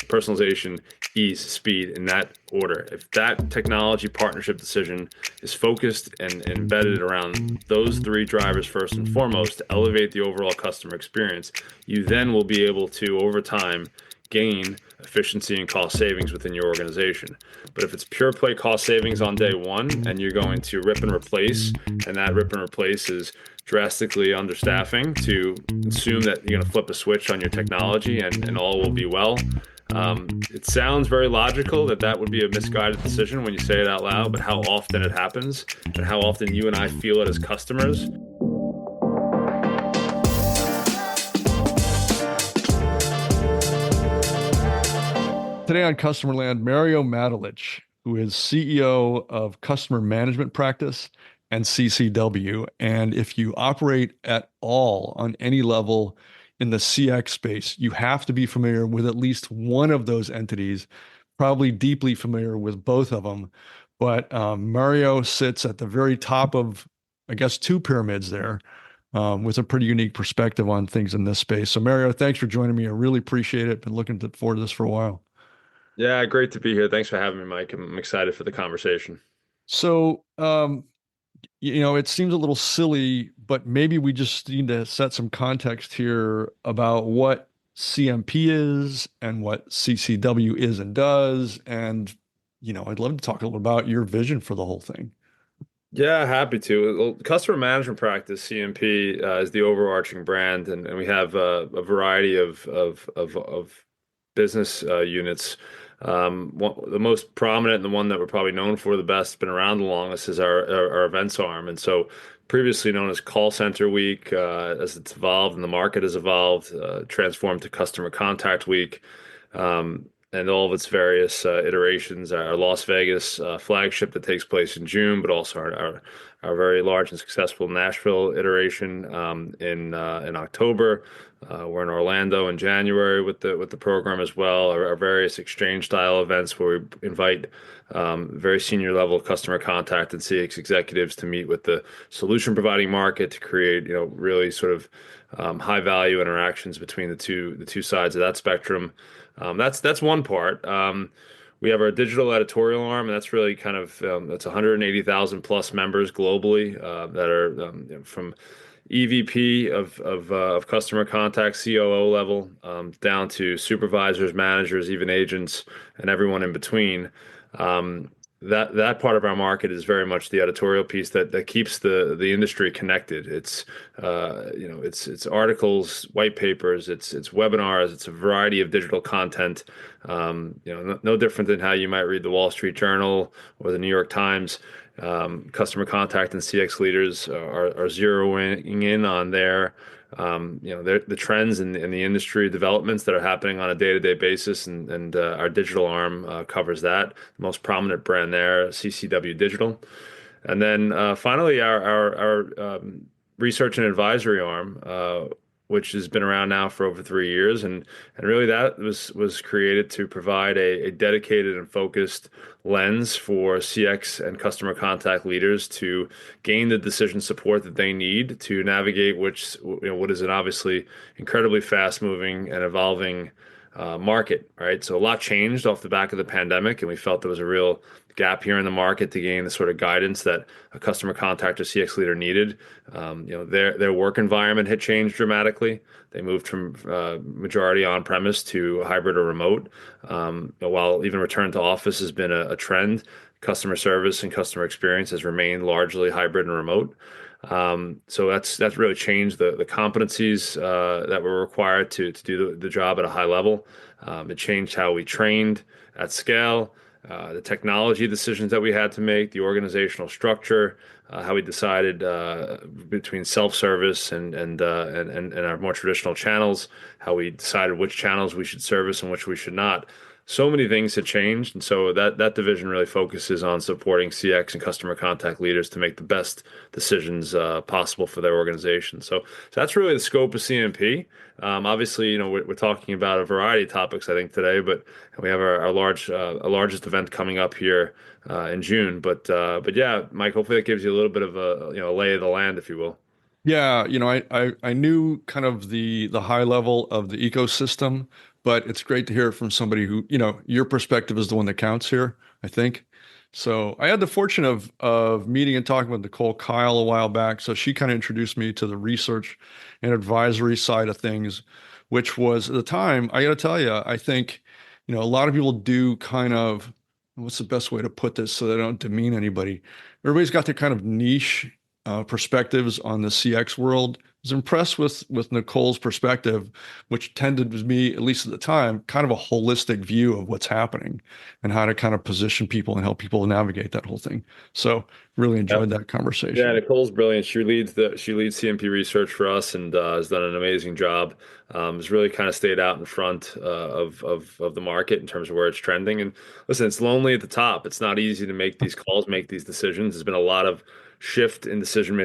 personalization, ease, speed, in that order. If that technology partnership decision is focused and embedded around those three drivers first and foremost to elevate the overall customer experience, you then will be able to, over time, gain efficiency and cost savings within your organization. But if it's pure play cost savings on day one and you're going to rip and replace, and that rip and replace is drastically understaffing to assume that you're going to flip a switch on your technology and all will be well. It sounds very logical that that would be a misguided decision when you say it out loud, but how often it happens and how often you and I feel it as customers. Today on Customer Land, Mario Matulich, who is CEO of Customer Management Practice and CCW. And if you operate at all on any level in the CX space, you have to be familiar with at least one of those entities, probably deeply familiar with both of them. But Mario sits at the very top of, I guess, two pyramids there, with a pretty unique perspective on things in this space. So Mario, thanks for joining me. I really appreciate it. Been looking forward to this for a while. Yeah, great to be here. Thanks for having me, Mike. I'm excited for the conversation. So, it seems a little silly, but maybe we just need to set some context here about what CMP is and what CCW is and does. And, I'd love to talk a little about your vision for the whole thing. Yeah, happy to. Well, customer management practice, CMP, is the overarching brand, and we have a variety of business units. The most prominent and the one that we're probably known for the best, been around the longest, is our events arm. And so previously known as Call Center Week, as it's evolved and the market has evolved, transformed to Customer Contact Week, and all of its various iterations. Our Las Vegas flagship that takes place in June, but also our very large and successful Nashville iteration in October. We're in Orlando in January with the program as well. Our various exchange style events where we invite very senior level customer contact and CX executives to meet with the solution providing market to create really sort of high value interactions between the two sides of that spectrum. That's one part. We have our digital editorial arm, and that's really kind of that's 180,000 plus members globally that are from EVP of customer contact, COO level, down to supervisors, managers, even agents, and everyone in between. That part of our market is very much the editorial piece that keeps the industry connected. It's it's articles, white papers, it's webinars, it's a variety of digital content. No different than how you might read the Wall Street Journal or the New York Times. Customer contact and CX leaders are zeroing in on the trends in the industry developments that are happening on a day-to-day basis, and our digital arm covers that. The most prominent brand there, CCW Digital, and then finally our research and advisory arm, which has been around now for over 3 years, and really that was created to provide a dedicated and focused lens for CX and customer contact leaders to gain the decision support that they need to navigate what is an obviously incredibly fast moving and evolving market, right? So a lot changed off the back of the pandemic, and we felt there was a real gap here in the market to gain the sort of guidance that a customer contact or CX leader needed. Their work environment had changed dramatically. They moved from majority on-premise to hybrid or remote. While even return to office has been a trend, customer service and customer experience has remained largely hybrid and remote. So that's really changed the competencies that were required to do the job at a high level. It changed how we trained at scale, the technology decisions that we had to make, the organizational structure, how we decided between self-service and our more traditional channels, how we decided which channels we should service and which we should not. So many things had changed, and so that division really focuses on supporting CX and customer contact leaders to make the best decisions possible for their organization. So that's really the scope of CMP. Obviously, we're talking about a variety of topics, I think, today, but we have our largest event coming up here in June. But yeah, Mike, hopefully that gives you a little bit of a lay of the land, if you will. Yeah, I knew kind of the high level of the ecosystem, but it's great to hear it from somebody who, your perspective is the one that counts here, I think. So I had the fortune of meeting and talking with Nicole Kyle a while back. So she kind of introduced me to the research and advisory side of things, which was at the time, I got to tell you, I think, a lot of people do kind of, what's the best way to put this so they don't demean anybody? Everybody's got their kind of niche perspectives on the CX world. I was impressed with Nicole's perspective, which tended to be, at least at the time, kind of a holistic view of what's happening and how to kind of position people and help people navigate that whole thing. So really enjoyed that Yeah, conversation. Nicole's brilliant. She leads CMP research for us and has done an amazing job. Has really kind of stayed out in front of the market in terms of where it's trending. And listen, it's lonely at the top. It's not easy to make these calls, make these decisions. There's been a lot of shift in decision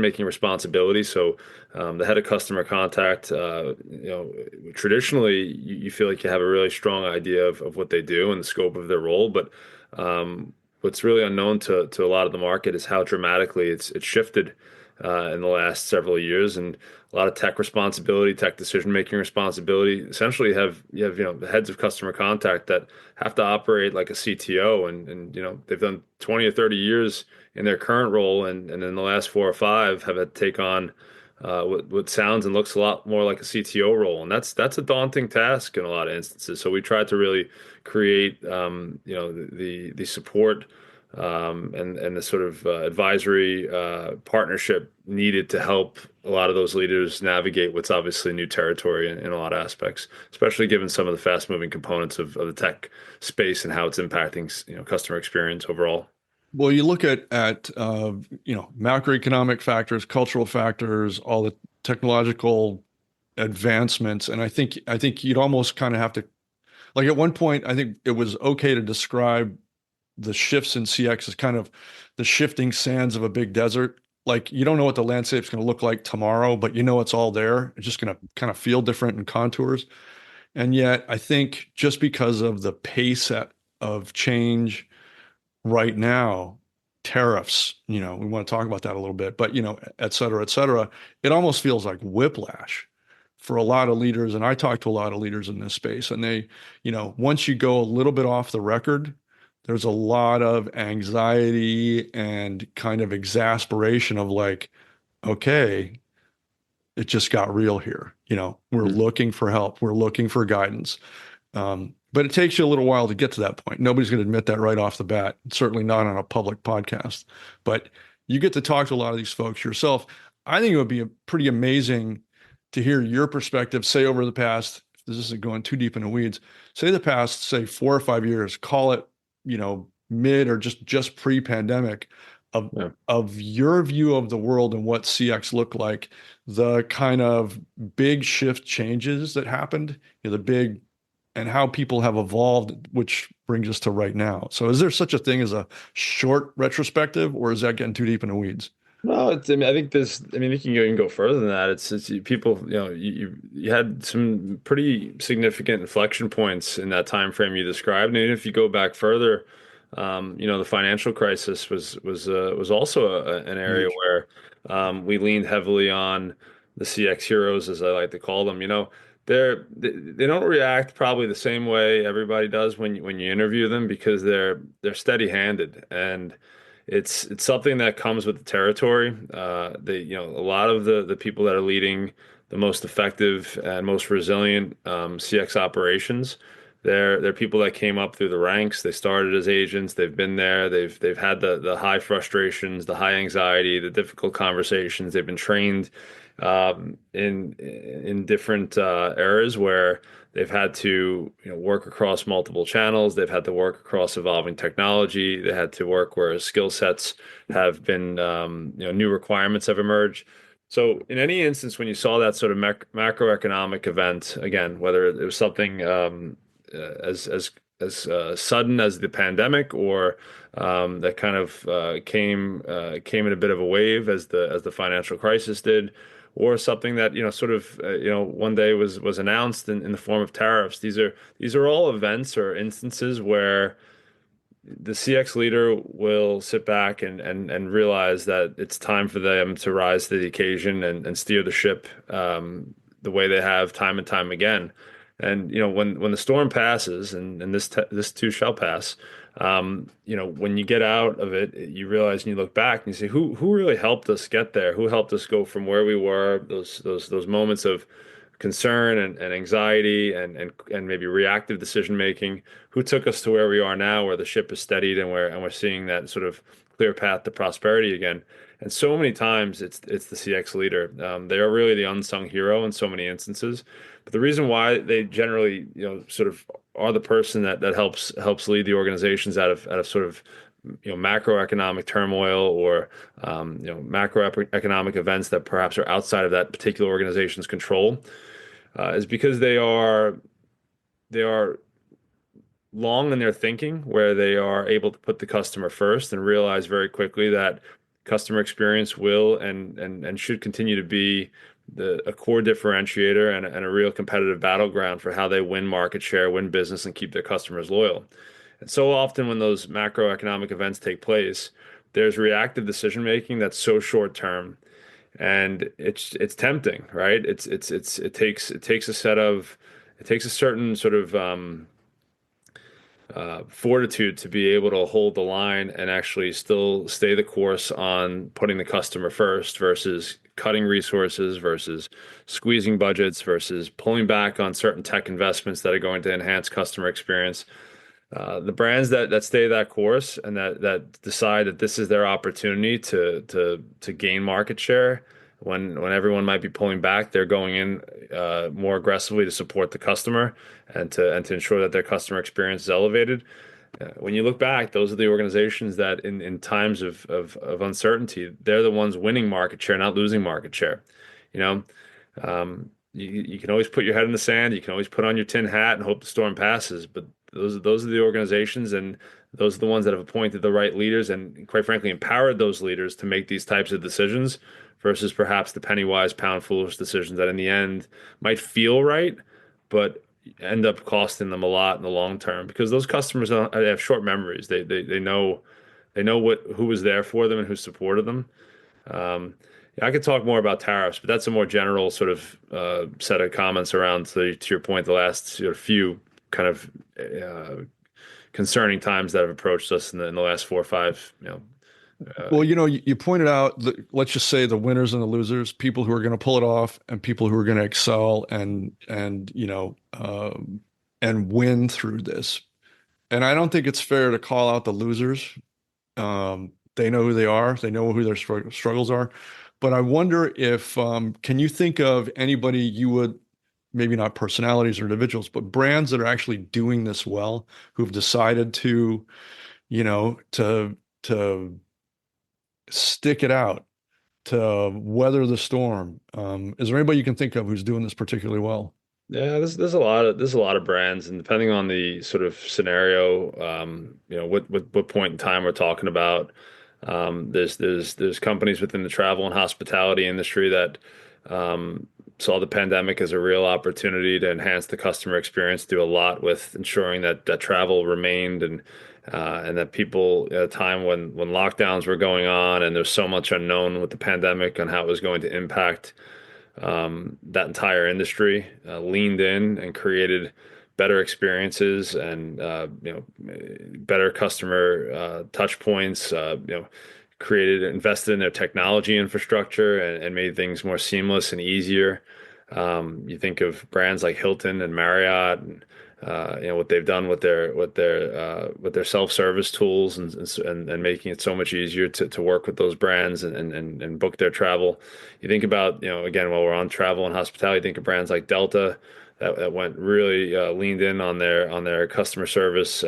making responsibility. So the head of customer contact, traditionally you feel like you have a really strong idea of what they do and the scope of their role, but what's really unknown to a lot of the market is how dramatically it's shifted in the last several years, and a lot of tech responsibility, tech decision making responsibility. Essentially, you have the heads of customer contact that have to operate like a CTO, and they've done 20 or 30 years in their current role, and in the last 4 or 5 have had to take on what sounds and looks a lot more like a CTO role, and that's a daunting task in a lot of instances. So we tried to really create the support and the sort of advisory partnership needed to help a lot of those leaders navigate what's obviously new territory in a lot of aspects, especially given some of the fast-moving components of the tech space and how it's impacting customer experience overall. Well, you look at macroeconomic factors, cultural factors, all the technological advancements, and I think you'd almost kind of have to, like, at one point, I think it was okay to describe the shifts in CX as kind of the shifting sands of a big desert. Like, you don't know what the landscape's going to look like tomorrow, but it's all there. It's just going to kind of feel different in contours. And yet, I think just because of the pace of change right now, tariffs, we want to talk about that a little bit, but, et cetera, it almost feels like whiplash for a lot of leaders. And I talk to a lot of leaders in this space, and once you go a little bit off the record, there's a lot of anxiety and kind of exasperation of like, okay, it just got real here. We're Mhm. looking for help. We're looking for guidance. But it takes you a little while to get to that point. Nobody's going to admit that right off the bat, certainly not on a public podcast. But you get to talk to a lot of these folks yourself. I think it would be pretty amazing to hear your perspective, say over the past, if this isn't going too deep in the weeds, say the past, say 4 or 5 years, call it, mid or just pre-pandemic of Yeah. of your view of the world and what CX looked like, the kind of big shift changes that happened, the big and how people have evolved, which brings us to right now. So is there such a thing as a short retrospective, or is that getting too deep in the weeds? No, I mean, I think this. I mean, you can go further than that. It's people. You had some pretty significant inflection points in that time frame you described. And even if you go back further, the financial crisis was also an area Huge. where we leaned heavily on the CX heroes, as I like to call them. They don't react probably the same way everybody does when you interview them, because they're steady-handed, and it's something that comes with the territory. A lot of the people that are leading the most effective and most resilient CX operations, they're people that came up through the ranks. They started as agents. They've been there. They've had the high frustrations, the high anxiety, the difficult conversations. They've been trained in different eras where they've had to work across multiple channels. They've had to work across evolving technology. They had to work where skill sets have been, new requirements have emerged. So in any instance, when you saw that sort of macroeconomic event, again, whether it was something as sudden as the pandemic, or that kind of came in a bit of a wave as the financial crisis did, or something that sort of one day was announced in the form of tariffs. These are all events or instances where the CX leader will sit back and realize that it's time for them to rise to the occasion and steer the ship the way they have time and time again. And when the storm passes, and this too shall pass, when you get out of it, you realize and you look back and you say, who really helped us get there? Who helped us go from where we were, those moments of concern and anxiety and maybe reactive decision making? Who took us to where we are now, where the ship is steadied and we're seeing that sort of clear path to prosperity again? And so many times it's the CX leader. They are really the unsung hero in so many instances. But the reason why they generally, sort of are the person that helps lead the organizations out of sort of macroeconomic turmoil or macroeconomic events that perhaps are outside of that particular organization's control, is because they are long in their thinking, where they are able to put the customer first and realize very quickly that customer experience will and should continue to be a core differentiator and a real competitive battleground for how they win market share, win business, and keep their customers loyal. And so often when those macroeconomic events take place, there's reactive decision making that's so short term, and it's tempting, right? It takes a certain sort of fortitude to be able to hold the line and actually still stay the course on putting the customer first versus cutting resources versus squeezing budgets versus pulling back on certain tech investments that are going to enhance customer experience. The brands that stay that course and that decide that this is their opportunity to gain market share when everyone might be pulling back, they're going in more aggressively to support the customer and to ensure that their customer experience is elevated. When you look back, those are the organizations that in times of uncertainty, they're the ones winning market share, not losing market share. You know, you can always put your head in the sand, you can always put on your tin hat and hope the storm passes, but those are the organizations, and those are the ones that have appointed the right leaders and, quite frankly, empowered those leaders to make these types of decisions versus perhaps the penny wise, pound foolish decisions that in the end might feel right, but end up costing them a lot in the long term because those customers they have short memories. They know who was there for them and who supported them. Yeah, I could talk more about tariffs, but that's a more general sort of set of comments around to your point, the last sort of few kind of concerning times that have approached us in the last 4 or 5. Well, you pointed out let's just say the winners and the losers, people who are going to pull it off and people who are going to excel and win through this. And I don't think it's fair to call out the losers. They know who they are. They know who their struggles are. But I wonder if can you think of anybody you would, maybe not personalities or individuals, but brands that are actually doing this well, who've decided to, to stick it out, to weather the storm. Is there anybody you can think of who's doing this particularly well? Yeah, there's a lot of brands, and depending on the sort of scenario, what point in time we're talking about. There's companies within the travel and hospitality industry that saw the pandemic as a real opportunity to enhance the customer experience, do a lot with ensuring that travel remained and that people at a time when lockdowns were going on and there's so much unknown with the pandemic on how it was going to impact that entire industry, leaned in and created better experiences and better customer touch points. Invested in their technology infrastructure and made things more seamless and easier. You think of brands like Hilton and Marriott and what they've done with their self-service tools and making it so much easier to work with those brands and book their travel. You think about, again, while we're on travel and hospitality, think of brands like Delta that went really leaned in on their customer service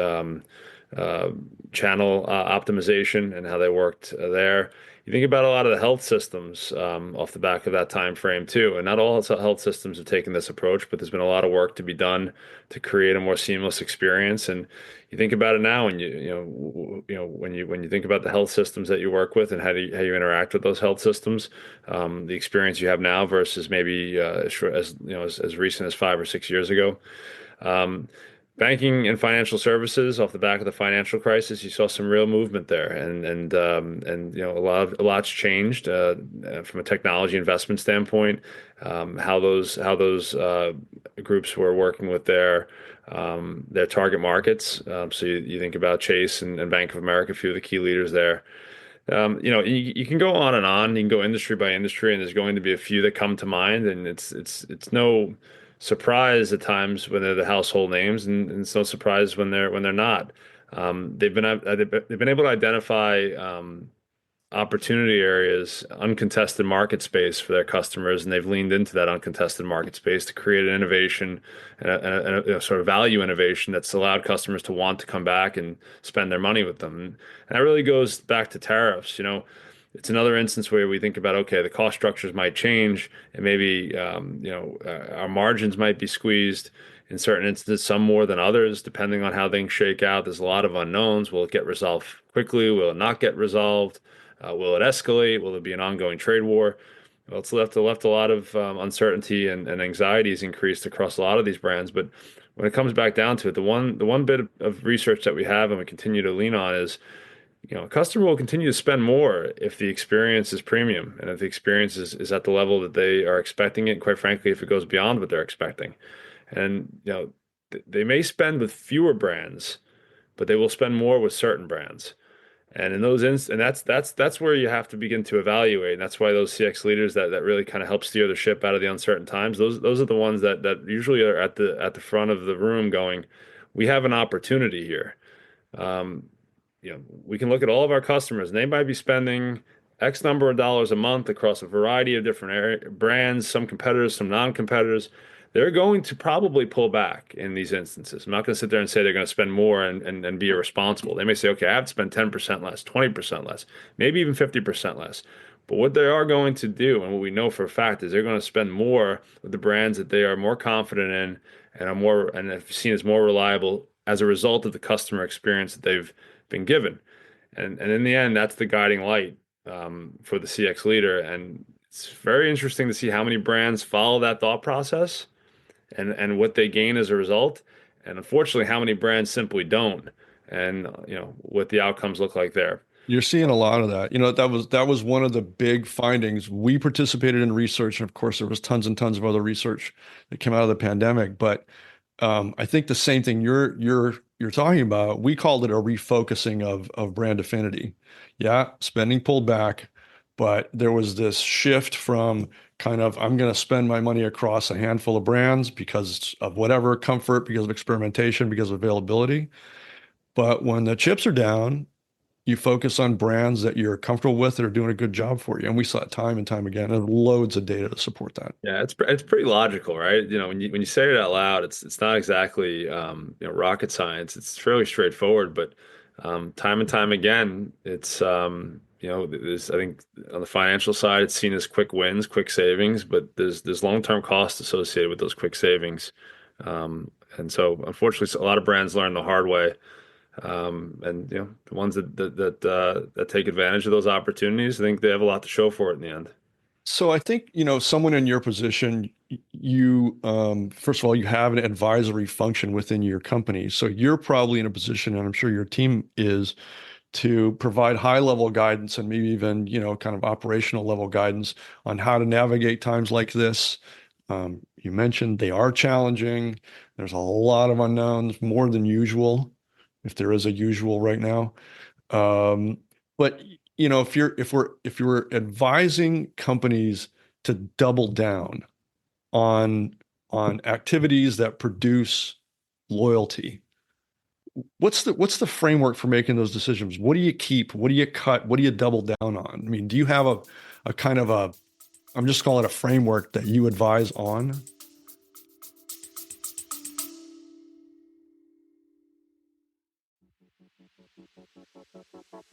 uh, channel optimization and how they worked there. You think about a lot of the health systems off the back of that time frame too, and not all health systems have taken this approach, but there's been a lot of work to be done to create a more seamless experience. And you think about it now, and when you think about the health systems that you work with and how you interact with those health systems, the experience you have now versus maybe as recent as 5 or 6 years ago. Um, banking and financial services off the back of the financial crisis, you saw some real movement there, and a lot's changed from a technology investment standpoint. How those groups were working with their target markets. So you think about Chase and Bank of America, a few of the key leaders there. You can go on and on. You can go industry by industry, and there's going to be a few that come to mind, and it's no surprise at times when they're the household names, and it's no surprise when they're not. They've been able to identify opportunity areas, uncontested market space for their customers, and they've leaned into that uncontested market space to create an innovation and a sort of value innovation that's allowed customers to want to come back and spend their money with them. And that really goes back to tariffs. It's another instance where we think about, okay, the cost structures might change, and maybe our margins might be squeezed in certain instances, some more than others, depending on how things shake out. There's a lot of unknowns. Will it get resolved quickly? Will it not get resolved? Will it escalate? Will there be an ongoing trade war? Well, it's left a lot of uncertainty and anxieties increased across a lot of these brands. But when it comes back down to it, the one bit of research that we have and we continue to lean on is, a customer will continue to spend more if the experience is premium and if the experience is at the level that they are expecting it. And quite frankly, if it goes beyond what they're expecting, and they may spend with fewer brands, but they will spend more with certain brands. And in those and that's where you have to begin to evaluate. And that's why those CX leaders that really kind of help steer the ship out of the uncertain times, those are the ones that usually are at the front of the room going, we have an opportunity here. Um, we can look at all of our customers, and they might be spending X number of dollars a month across a variety of different brands, some competitors, some non-competitors. They're going to probably pull back in these instances. I'm not going to sit there and say they're going to spend more and be irresponsible. They may say, okay, I have to spend 10% less, 20% less, maybe even 50% less. But what they are going to do, and what we know for a fact, is they're going to spend more with the brands that they are more confident in and have seen as more reliable as a result of the customer experience that they've been given. And in the end, that's the guiding light for the CX leader. And it's very interesting to see how many brands follow that thought process and what they gain as a result. And unfortunately, how many brands simply don't, and what the outcomes look like there. You're seeing a lot of that. That was one of the big findings. We participated in research, and of course, there was tons and tons of other research that came out of the pandemic. But I think the same thing you're talking about. We called it a refocusing of brand affinity. Yeah, spending pulled back, but there was this shift from kind of I'm going to spend my money across a handful of brands because of whatever comfort, because of experimentation, because of availability. But when the chips are down, you focus on brands that you're comfortable with that are doing a good job for you. And we saw it time and time again, and loads of data to support that. Yeah, it's pretty logical, right? When you say it out loud, it's not exactly rocket science. It's fairly straightforward, but time and time again, it's there's, I think on the financial side, it's seen as quick wins, quick savings, but there's long-term costs associated with those quick savings. And so unfortunately, a lot of brands learn the hard way. And the ones that take advantage of those opportunities, I think they have a lot to show for it in the end. So I think, someone in your position, you, first of all, you have an advisory function within your company. So you're probably in a position, and I'm sure your team is, to provide high level guidance and maybe even, kind of operational level guidance on how to navigate times like this. You mentioned they are challenging. There's a lot of unknowns, more than usual, if there is a usual right now. But if you're advising companies to double down on activities that produce loyalty, what's the framework for making those decisions? What do you keep? What do you cut? What do you double down on? I mean, do you have a kind of I'm just calling it a framework that you advise on?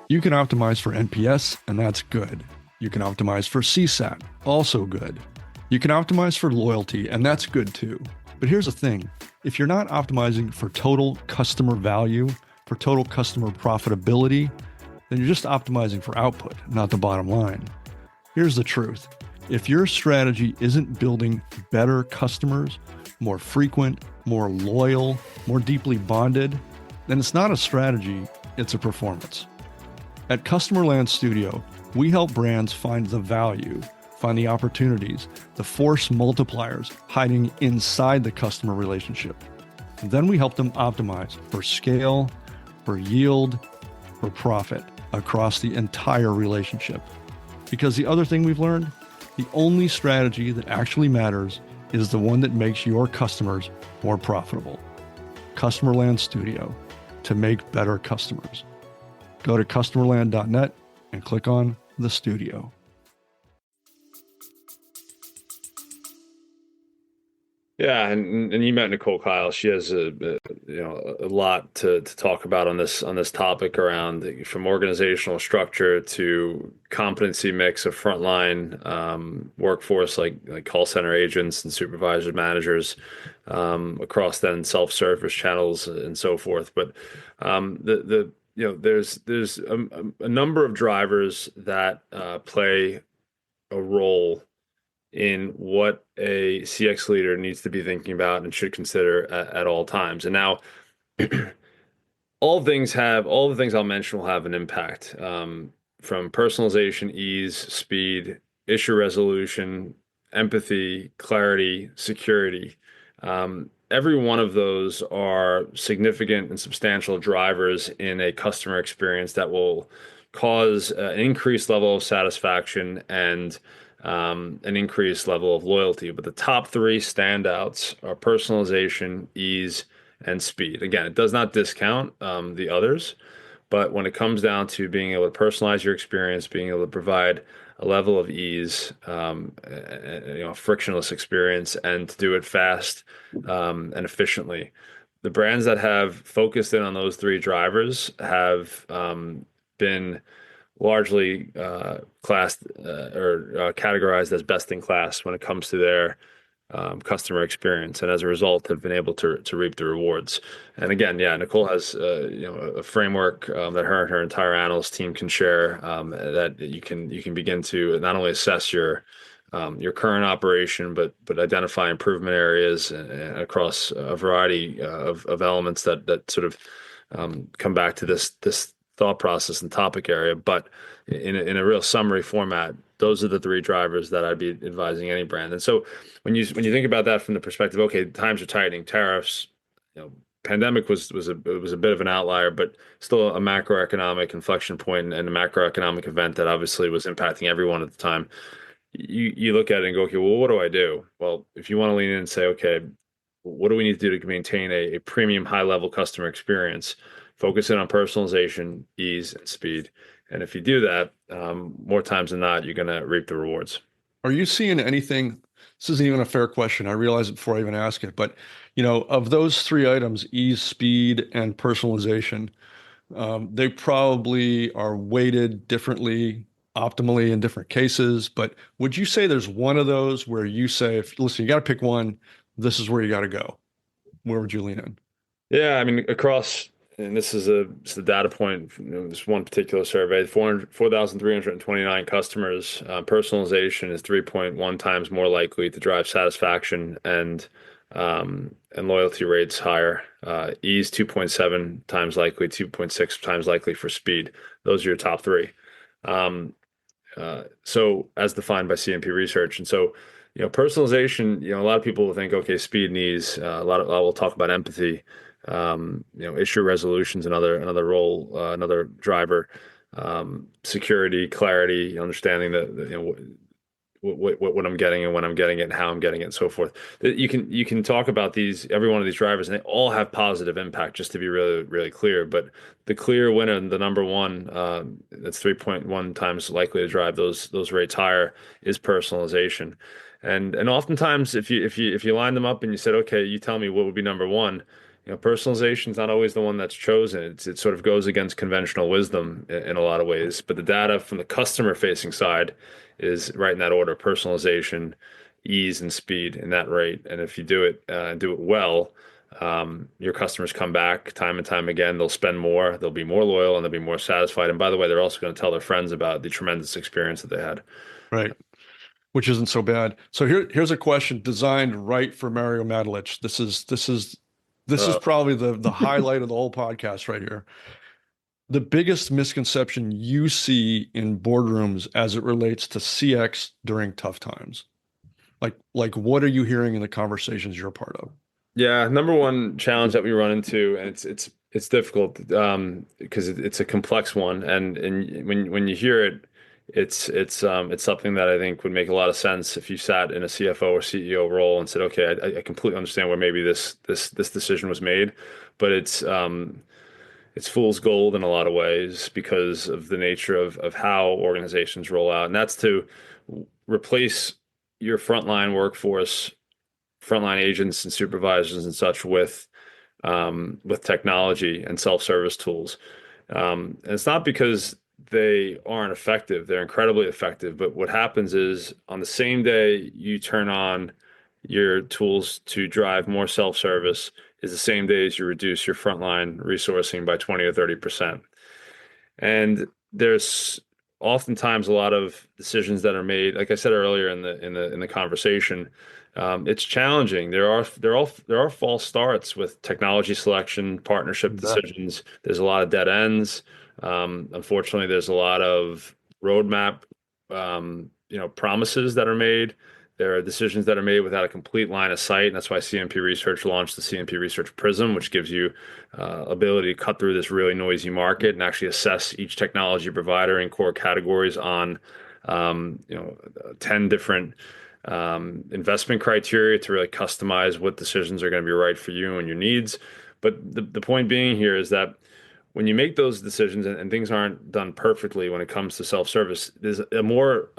You can optimize for NPS, and that's good. You can optimize for CSAT, also good. You can optimize for loyalty, and that's good too. But here's the thing. If you're not optimizing for total customer value, for total customer profitability, then you're just optimizing for output, not the bottom line. Here's the truth. If your strategy isn't building better customers, more frequent, more loyal, more deeply bonded, then it's not a strategy, it's a performance. At Customerland Studio, we help brands find the value, find the opportunities, the force multipliers hiding inside the customer relationship. And then we help them optimize for scale, for yield, for profit across the entire relationship. Because the other thing we've learned, the only strategy that actually matters is the one that makes your customers more profitable. Customerland Studio, to make better customers. Go to customerland.net and click on the studio. Yeah, and you met Nicole Kyle. She has a lot to talk about on this topic around from organizational structure to competency mix of frontline workforce like call center agents and supervisors, managers across then self-service channels and so forth. But the there's a number of drivers that play a role in what a CX leader needs to be thinking about and should consider at all times. And now, all the things I'll mention will have an impact from personalization, ease, speed, issue resolution, empathy, clarity, security. Every one of those are significant and substantial drivers in a customer experience that will cause an increased level of satisfaction and an increased level of loyalty. But the top three standouts are personalization, ease, and speed. Again, it does not discount the others, but when it comes down to being able to personalize your experience, being able to provide a level of ease, frictionless experience, and to do it fast and efficiently. The brands that have focused in on those three drivers have been largely classed or categorized as best in class when it comes to their customer experience, and as a result, have been able to reap the rewards. And again, yeah, Nicole has a framework that her and her entire analyst team can share that you can begin to not only assess your current operation, but identify improvement areas across a variety of elements that sort of come back to this thought process and topic area. But in a real summary format, those are the three drivers that I'd be advising any brand. And so when you think about that from the perspective, okay, times are tightening, tariffs, pandemic was a bit of an outlier, but still a macroeconomic inflection point and a macroeconomic event that obviously was impacting everyone at the time. You look at it and go, okay, well, what do I do? Well, if you want to lean in and say, okay, what do we need to do to maintain a premium high level customer experience? Focus in on personalization, ease, and speed. And if you do that, more times than not, you're going to reap the rewards. Are you seeing anything? This isn't even a fair question. I realize it before I even ask it, but of those three items, ease, speed, and personalization, they probably are weighted differently, optimally in different cases. But would you say there's one of those where you say, if listen, you got to pick one, this is where you got to go? Where would you lean in? Yeah, I mean, across, and this is a data point from this one particular survey, 4,329 customers, personalization is 3.1 times more likely to drive satisfaction and loyalty rates higher. Ease 2.7 times likely, 2.6 times likely for speed. Those are your top three. So as defined by CMP research. And so, personalization, a lot of people will think, okay, speed and ease. A lot will talk about empathy. Issue resolutions, another role, another driver. Security, clarity, understanding what I'm getting and when I'm getting it and how I'm getting it and so forth. You can talk about every one of these drivers, and they all have positive impact, just to be really, really clear. But the clear winner, the number one, that's 3.1 times likely to drive those rates higher, is personalization. And oftentimes, if you line them up and you said, okay, you tell me what would be number one, personalization is not always the one that's chosen. It sort of goes against conventional wisdom in a lot of ways. But the data from the customer facing side is right in that order: personalization, ease, and speed in that rate. And if you do it and do it well, your customers come back time and time again. They'll spend more, they'll be more loyal, and they'll be more satisfied. And by the way, they're also going to tell their friends about the tremendous experience that they had. Right. which isn't so bad. So here's a question designed right for Mario Matulich. This is Uh, probably the highlight of the whole podcast right here. The biggest misconception you see in boardrooms as it relates to CX during tough times. Like what are you hearing in the conversations you're a part of? Yeah, number one challenge that we run into, and it's difficult because it's a complex one, and when you hear it, it's something that I think would make a lot of sense if you sat in a CFO or CEO role and said, okay, I completely understand where maybe this decision was made, but it's fool's gold in a lot of ways because of the nature of how organizations roll out, and that's to replace your frontline workforce, frontline agents and supervisors and such with technology and self-service tools. And it's not because they aren't effective; they're incredibly effective. But what happens is on the same day you turn on your tools to drive more self-service is the same day as you reduce your frontline resourcing by 20 or 30%. And there's oftentimes a lot of decisions that are made, like I said earlier in the conversation. It's challenging. There are false starts with technology selection, partnership You bet. decisions. There's a lot of dead ends. Unfortunately, there's a lot of roadmap, promises that are made. There are decisions that are made without a complete line of sight, and that's why CMP Research launched the CMP Research Prism, which gives you ability to cut through this really noisy market and actually assess each technology provider in core categories on, 10 different investment criteria to really customize what decisions are going to be right for you and your needs. But the point being here is that when you make those decisions and things aren't done perfectly when it comes to self-service, it's a more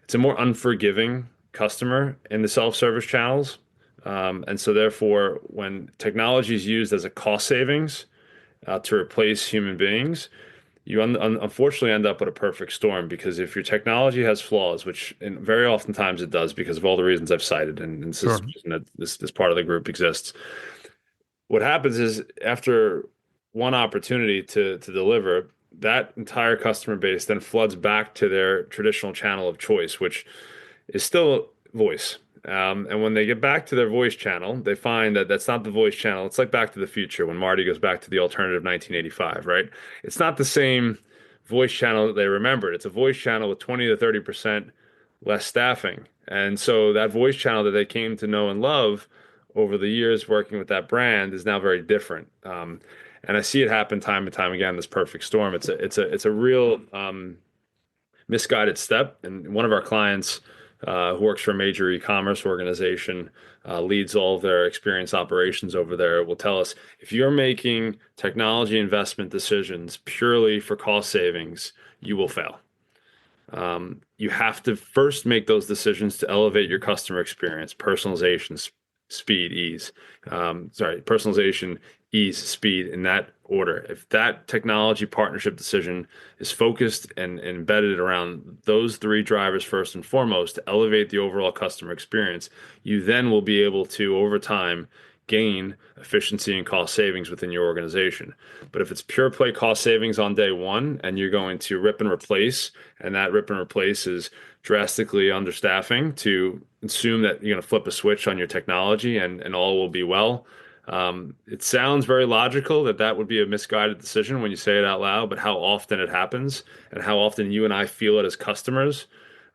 unforgiving customer in the self-service channels. And so therefore, when technology is used as a cost savings to replace human beings, you unfortunately end up with a perfect storm because if your technology has flaws, which very oftentimes it does because of all the reasons I've cited, and this is the Sure. reason that this part of the group exists, what happens is after one opportunity to deliver, that entire customer base then floods back to their traditional channel of choice, which is still voice. And when they get back to their voice channel, they find that that's not the voice channel. It's like Back to the Future when Marty goes back to the alternative 1985, right? It's not the same voice channel that they remembered. It's a voice channel with 20 to 30% less staffing. And so that voice channel that they came to know and love over the years working with that brand is now very different. And I see it happen time and time again, this perfect storm. It's a real misguided step. And one of our clients, who works for a major e-commerce organization, leads all of their experience operations over there, will tell us if you're making technology investment decisions purely for cost savings, you will fail. You have to first make those decisions to elevate your customer experience, personalization, speed, ease. Personalization, ease, speed, in that order. If that technology partnership decision is focused and embedded around those three drivers first and foremost to elevate the overall customer experience, you then will be able to, over time, gain efficiency and cost savings within your organization. But if it's pure play cost savings on day one and you're going to rip and replace, and that rip and replace is drastically understaffing to assume that you're going to flip a switch on your technology and all will be well. It sounds very logical that that would be a misguided decision when you say it out loud, but how often it happens and how often you and I feel it as customers,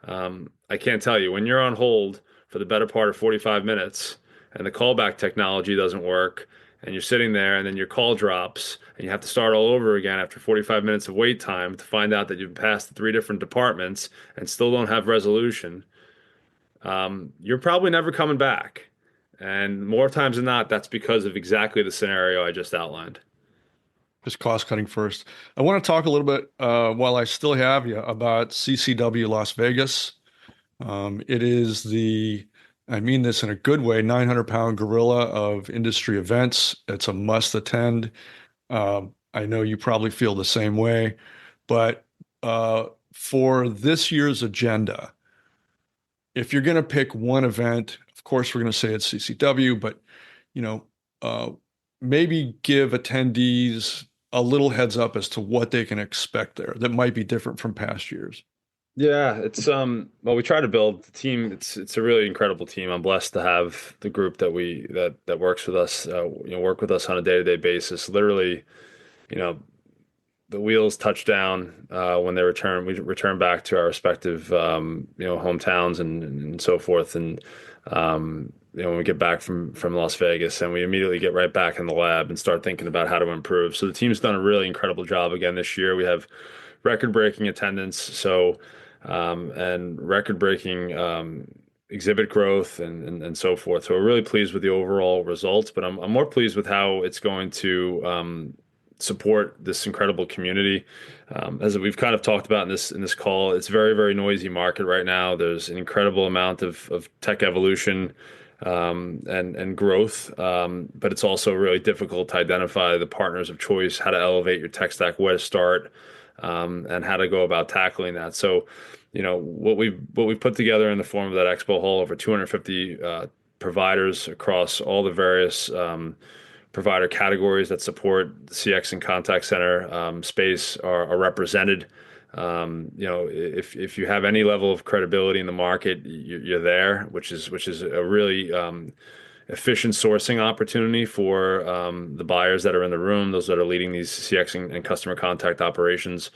I can't tell you. When you're on hold for the better part of 45 minutes and the callback technology doesn't work, and you're sitting there and then your call drops and you have to start all over again after 45 minutes of wait time to find out that you've passed three different departments and still don't have resolution, you're probably never coming back. And more times than not, that's because of exactly the scenario I just outlined. Just cost cutting first. I want to talk a little bit while I still have you about CCW Las Vegas. It is I mean this in a good way, 900-pound gorilla of industry events. It's a must attend. I know you probably feel the same way, but for this year's agenda, if you're going to pick one event, of course we're going to say it's CCW, but you know, uh, maybe give attendees a little heads up as to what they can expect there that might be different from past years. Yeah, it's well, we try to build the team. It's a really incredible team. I'm blessed to have the group that works with us, work with us on a day-to-day basis. Literally, you know, the wheels touch down when they return. We return back to our respective hometowns and so forth. And when we get back from Las Vegas, and we immediately get right back in the lab and start thinking about how to improve. So the team's done a really incredible job again this year. We have record-breaking attendance, and record-breaking exhibit growth and so forth. So we're really pleased with the overall results, but I'm more pleased with how it's going to support this incredible community. As we've kind of talked about in this call, it's a very, very noisy market right now. There's an incredible amount of tech evolution and growth, but it's also really difficult to identify the partners of choice, how to elevate your tech stack, where to start, and how to go about tackling that. So, what we've put together in the form of that expo hall, over 250 providers across all the various provider categories that support CX and contact center space are represented. If you have any level of credibility in the market, you're there, which is a really efficient sourcing opportunity for the buyers that are in the room, those that are leading these CX and customer contact operations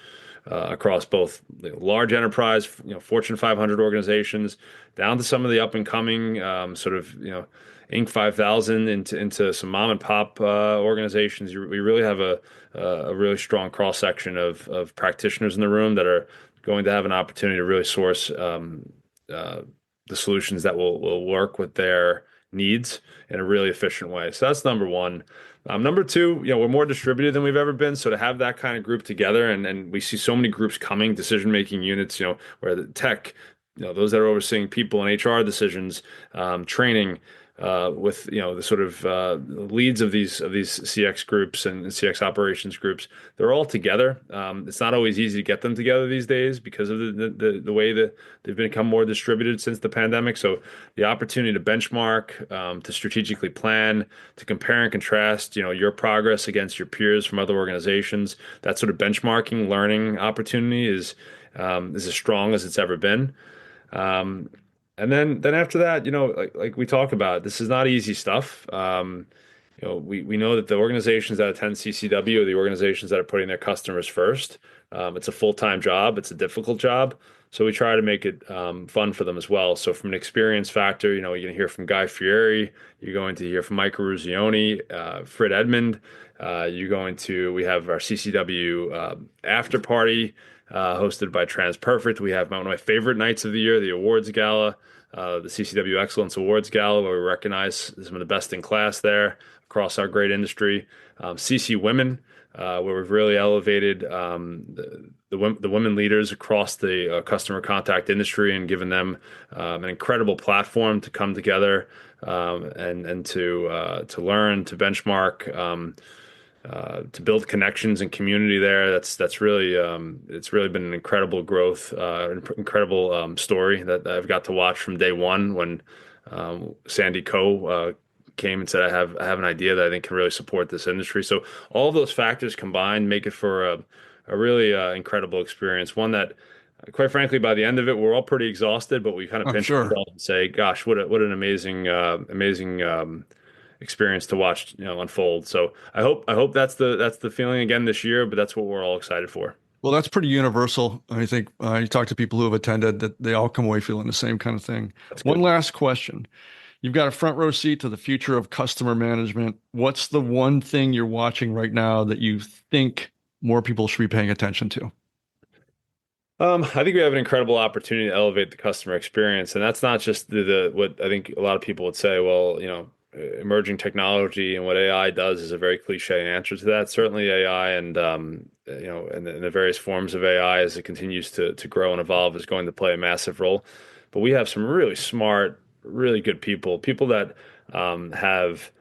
across both large enterprise, Fortune 500 organizations, down to some of the up and coming Inc. 5000 into some mom and pop organizations. We really have a really strong cross section of practitioners in the room that are going to have an opportunity to really source uh, the solutions that will work with their needs in a really efficient way. So that's number one. Number two, we're more distributed than we've ever been. So to have that kind of group together, and we see so many groups coming, decision-making units, where the tech, those that are overseeing people and HR decisions, training, with the sort of leads of these CX groups and CX operations groups, they're all together. It's not always easy to get them together these days because of the way that they've become more distributed since the pandemic. So the opportunity to benchmark, to strategically plan, to compare and contrast, your progress against your peers from other organizations, that sort of benchmarking, learning opportunity is as strong as it's ever been. Um, and then after that, like we talk about, this is not easy stuff. We know that the organizations that attend CCW are the organizations that are putting their customers first. It's a full-time job. It's a difficult job. So we try to make it fun for them as well. So from an experience factor, you're going to hear from Guy Fieri. You're going to hear from Mike Ruzioni, Fred Edmond. We have our CCW after party hosted by TransPerfect. We have one of my favorite nights of the year, the awards gala, the CCW Excellence Awards Gala, where we recognize some of the best in class there across our great industry. CC Women, where we've really elevated the women leaders across the customer contact industry and given them an incredible platform to come together and to learn, to benchmark. To build connections and community there. That's really it's really been an incredible growth, incredible story that I've got to watch from day one when Sandy Coe came and said, I have an idea that I think can really support this industry. So all of those factors combined make it for a really incredible experience. One that, quite frankly, by the end of it, we're all pretty exhausted, but we kind of I'm pinch sure. ourselves and say, "Gosh, what an amazing experience to watch, unfold." So I hope that's the feeling again this year, but that's what we're all excited for. Well, that's pretty universal. I think you talk to people who have attended that they all come away feeling the same kind of thing. That's One good. last question. You've got a front row seat to the future of customer management. What's the one thing you're watching right now that you think more people should be paying attention to? I think we have an incredible opportunity to elevate the customer experience, and that's not just the what I think a lot of people would say. Well, emerging technology and what AI does is a very cliche answer to that. Certainly, AI and the various forms of AI as it continues to grow and evolve is going to play a massive role. But we have some really smart, really good people that have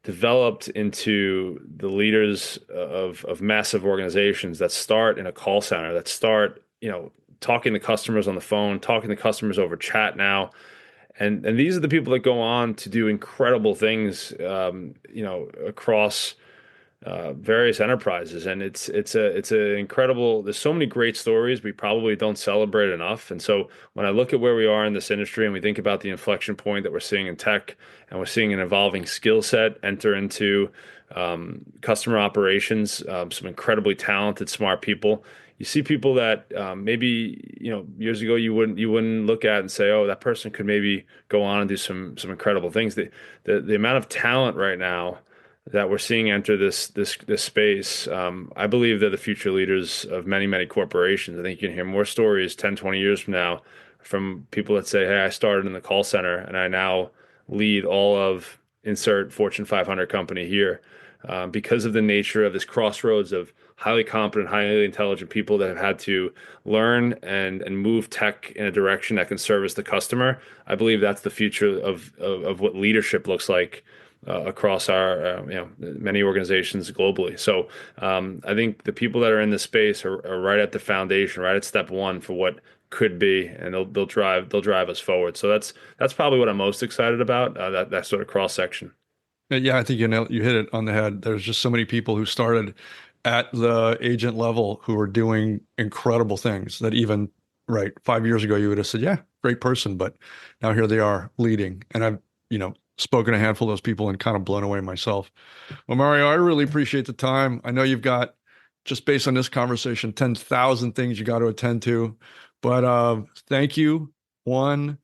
developed into the leaders of massive organizations that start in a call center, that start, talking to customers on the phone, talking to customers over chat now. And these are the people that go on to do incredible things, across various enterprises, and it's a incredible. There's so many great stories we probably don't celebrate enough. And so when I look at where we are in this industry, and we think about the inflection point that we're seeing in tech, and we're seeing an evolving skill set enter into customer operations, some incredibly talented, smart people. You see people that maybe years ago you wouldn't look at and say, oh, that person could maybe go on and do some incredible things. The amount of talent right now that we're seeing enter this space, I believe they're the future leaders of many corporations. I think you can hear more stories 10, 20 years from now from people that say, hey, I started in the call center and I now lead all of insert Fortune 500 company here, because of the nature of this crossroads of highly competent, highly intelligent people that have had to learn and move tech in a direction that can service the customer. I believe that's the future of what leadership looks like across our many organizations globally. So I think the people that are in this space are right at the foundation, right at step one for what could be, and they'll drive us forward. So that's probably what I'm most excited about, that sort of cross section. Yeah, I think you hit it on the head. There's just so many people who started at the agent level who are doing incredible things that even right 5 years ago you would have said, yeah, great person, but now here they are leading. And I've, spoken to a handful of those people and kind of blown away myself. Well, Mario, I really appreciate the time. I know you've got, just based on this conversation, 10,000 things you got to attend to, but thank you. One.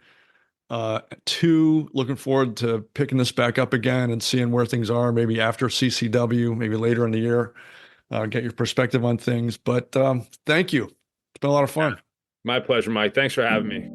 Two, looking forward to picking this back up again and seeing where things are, maybe after CCW, maybe later in the year, get your perspective on things. But thank you. It's been a lot of fun. My pleasure, Mike. Thanks for having me.